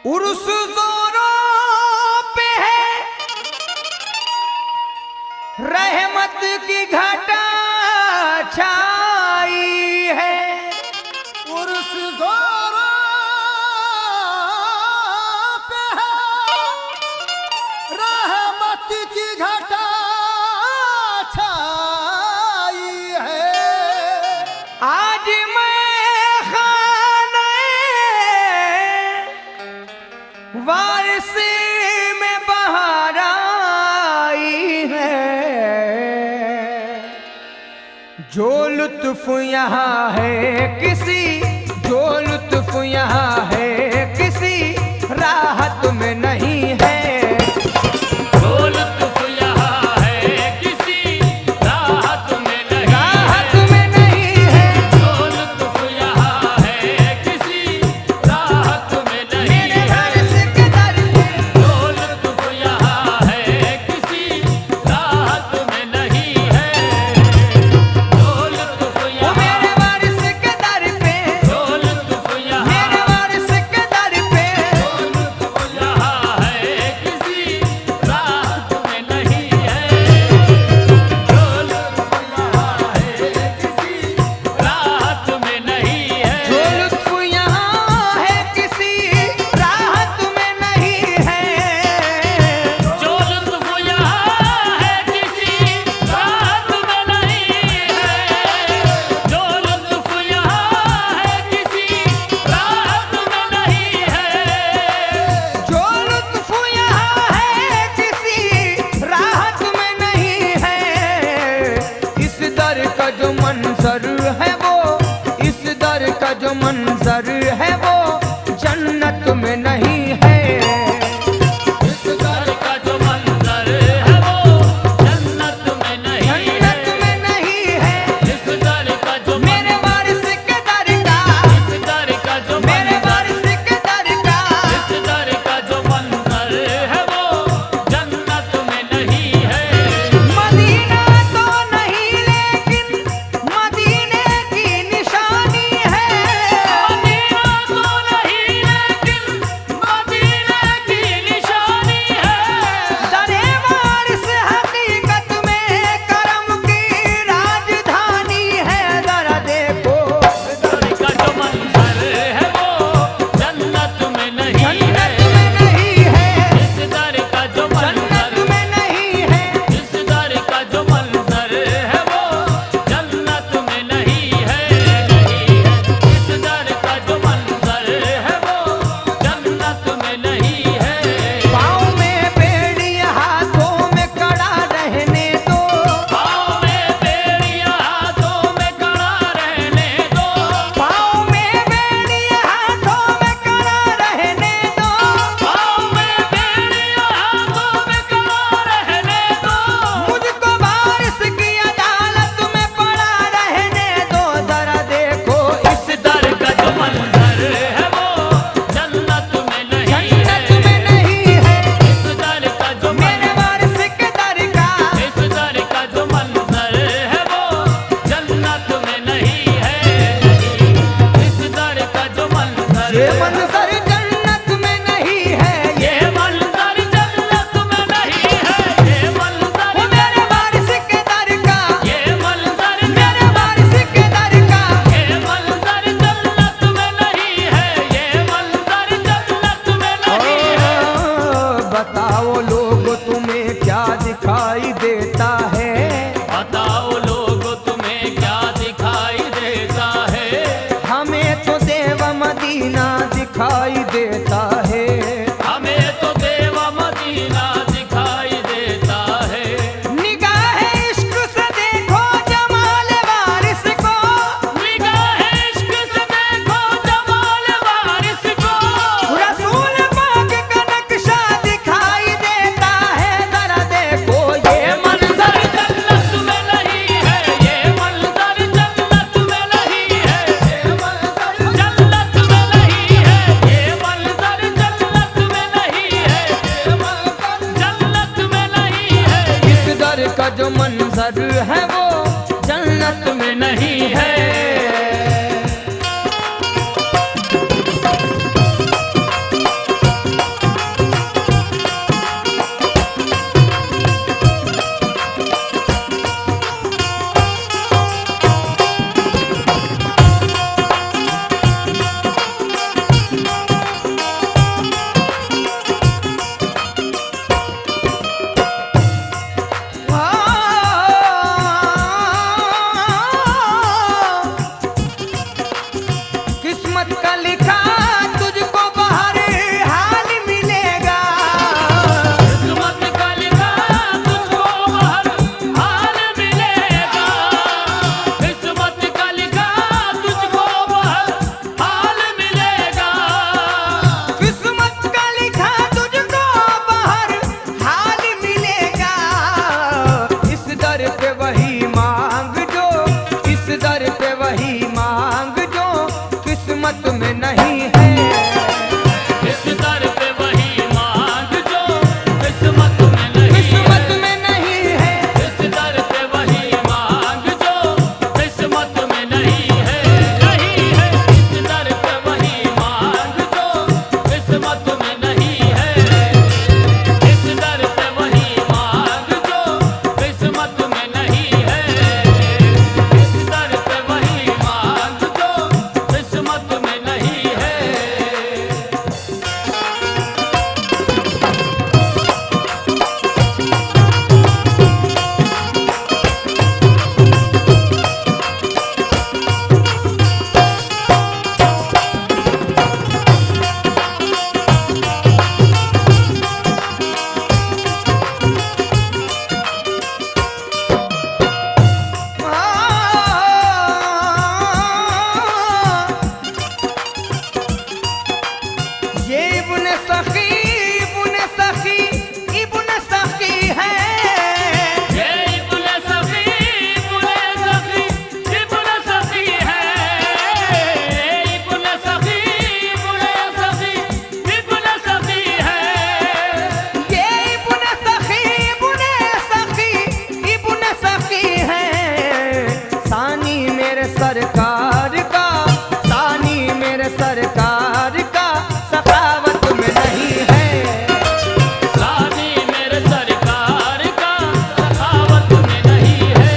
उर्स जोरों पे है, रहमत की घटा छाई है। उर्स जोरों पे है, रहमत की घटा छाई है। आज मैं खाने वारिस में बहार आई है। जो लुत्फ यहाँ है किसी, जो लुत्फ यहाँ है किसी राहत में नहीं है। जो लुत्फ यहाँ है किसी राहत में नहीं है। राहत में नहीं है। जो लुत्फ यहाँ है किसी राहत में नहीं मेरे है। वारिस के दर पे, जो लुत्फ यहाँ है किसी राहत में नहीं है। जो लुत्फ वो यहाँ, मेरे वारिस के दर पे, जो लुत्फ यहाँ, मेरे वारिस के दर पे। यहाँ है किसी राहत में नहीं है। जो लुत्फ यहाँ है किसी राहत में नहीं है। जो लुत्फ यहाँ है किसी राहत में नहीं है। जो लुत्फ यहाँ है किसी राहत में नहीं है। जो लुत्फ यहाँ है किसी राहत में नहीं है। जो लुत्फ यहाँ है किसी राहत में नहीं है। इस दर का जो मंजर है वो, इस दर का जो मंजर है वो जन्नत में नहीं है। इस दर का जो मंजर है वो जन्नत में नहीं है। जन्नत में नहीं है। इस दर का जो मेरे वारिस के दर का, इस दर का जो मेरे मंजर, वारिस के दर का। इस दर का जो मंजर है वो जन्नत में नहीं है। मदीना तो नहीं लेकिन मदीने की निशानी है। मदीना तो नहीं लेकिन मदीने की निशानी है। दरे वारिस हकीकत में करम की राजधानी है। जरा देखो दर का जो मंजर है वो जन्नत में नहीं है। जन्नत में नहीं है। इस दर का जो जन्नत मंजर, में नहीं है। इस दर का जो मंजर है वो जन्नत में नहीं है। इस दर का जो मंजर है वो जन्नत में नहीं है। पाँव में बेड़ी हाथों में कड़ा रहने दो। पाँव में बेड़ियाँ हाथों में कड़ा रहने दो। पाँव में बेड़ी हाथों में कड़ा रहने दो। पाँव में बेड़ियाँ हाथों में कड़ा रहने दो। मुझको वारिस की अदालत में पड़ा रहने दो। जरा देखो इस दर का जो मंजर है वो जन्नत में नहीं जन्नत है। में नहीं है। इस दर का जो मेरे वारिस के दर का, इस दर का जो मंजर है वो जन्नत में नहीं है। इस दर का जो मंजर, ये मंजर जन्नत में नहीं है। ये मंजर जन्नत में नहीं है। ये मंजर, वो मेरे वारिस के दर का, ये मंजर, मेरे वारिस के दर का। ये मंजर जन्नत में नहीं है। ये मंजर जन्नत में नहीं है। बताओ लोग तुम्हें क्या दिखाई देता है। बताओ लोग तुम्हें क्या दिखाई देता है। हमें तो देव मदीना दिखाई देता है। हमें तो देवा मदीना दिखाई देता है। निगाह इश्क से देखो जमाल वारिस को। निगाह इश्क से देखो जमाल वारिस को। रसूल पाक का नक्शा दिखाई देता है। जरा देखो ये मंजर जन्नत में नहीं है। ये मंजर जन्नत में नहीं है। जन्नत में नहीं है। ये मंजर जन्नत में नहीं है। जन्नत में नहीं है। इस दर का जो मंजर है वो जन्नत में नहीं है। इब्न सखी इब्न सखी इब्न सखी है। ये इब्न सखी इब्न सखी इब्न सखी है। इब्न सखी इब्न सखी इब्न सखी है। ये इब्न सखी इब्न सखी है। सानी मेरे सरकार का, सानी मेरे सरकार का सखावत में नहीं है। सानी मेरे सरकार का सखावत में नहीं है।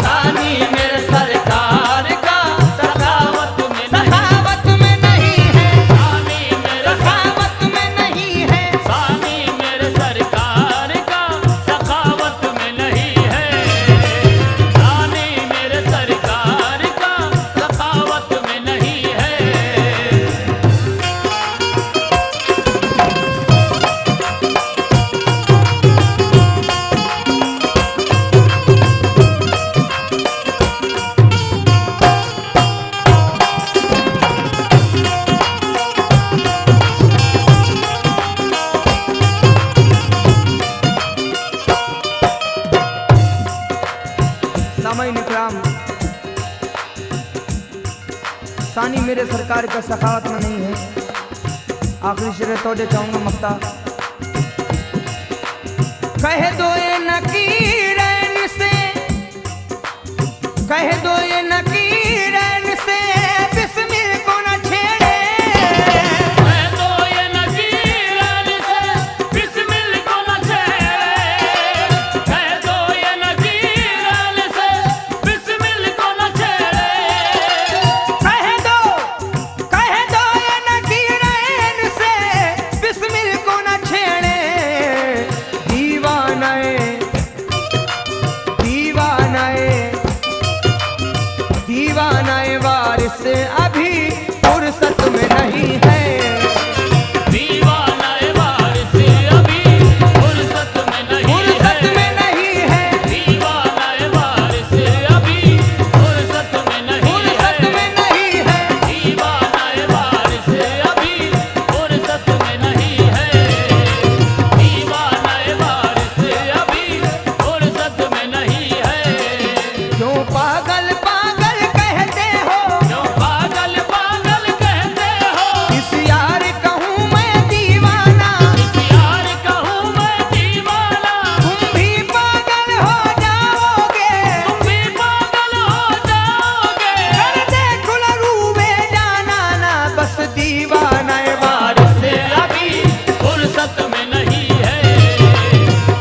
सानी मेरे सरकार का सखावत में नहीं। सखावत में नहीं है। सानी मेरे सखावत में नहीं है। सानी मेरे सरकार का सखावत में नहीं है। सानी मेरे सरकार का सखावत में नहीं है। सामाइन इकराम, सानी मेरे सरकार का सखावत में नहीं है। आखिरी शेर तोड़े चाहूंगा मक्ता। कह दो ये नकीरन से, कह दो ये नकीरन से बिस्मिल को न छेड़े। कह दो ये नकीरन से बिस्मिल को न छेड़े। कह दो ये नकीरन से बिस्मिल को न छेड़े। कह दो ये नकीरन से बिस्मिल को न छेड़े। दीवानाए दीवानाए दीवानाए वारिस अभी फुर्सत में नहीं है। दीवाना वारिस अभी फुर्सत में नहीं फुर्सत है। में नहीं है। दीवाना वारिस अभी फुर्सत में नहीं फुर्सत है। में नहीं है। दीवाना वारिस अभी फुर्सत में नहीं है। दीवाना वारिस अभी फुर्सत में नहीं है। क्यों पागल पागल कहते हो, क्यों पागल पागल कहते हो। इस यार कहूँ मैं दीवाना। इस यार कहूँ मैं दीवाना। तुम भी पागल हो जाओगे। तुम भी पागल हो जाओगे। कर दे खुलरूबे जाना ना, बस दीवाना वारिस अभी फुर्सत में नहीं है।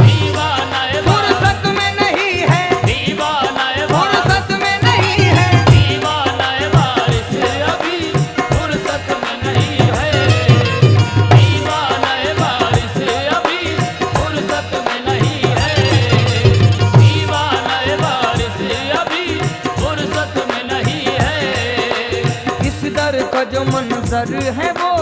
दीवाना फुर्सत में नहीं है। दीवाना फुर्सत में नहीं है। दीवाना वारिस अभी फुर्सत में नहीं है। दीवाना वारिस अभी फुर्सत में नहीं है। दीवाना वारिस अभी फुर्सत में नहीं है। इस दर का जो मंजर है वो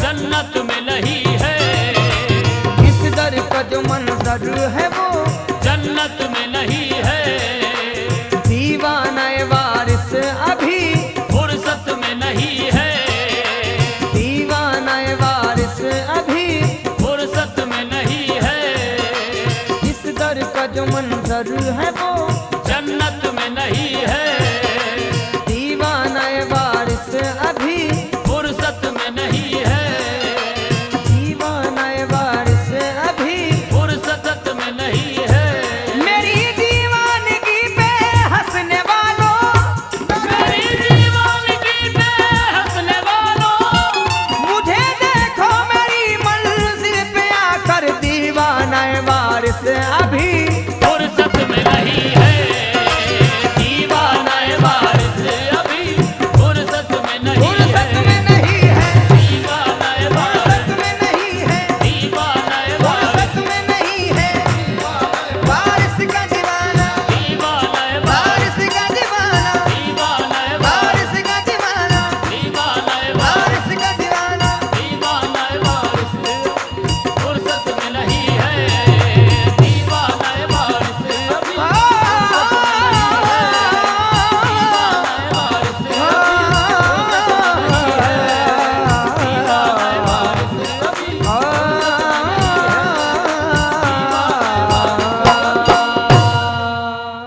जन्नत में नहीं है। इस दर का जो मंजर है वो जन्नत में नहीं है। दीवाना वारिस अभी फुर्सत में नहीं है। दीवाना वारिस अभी फुर्सत में नहीं है। इस दर का जो मंजर है वो जन्नत में नहीं है।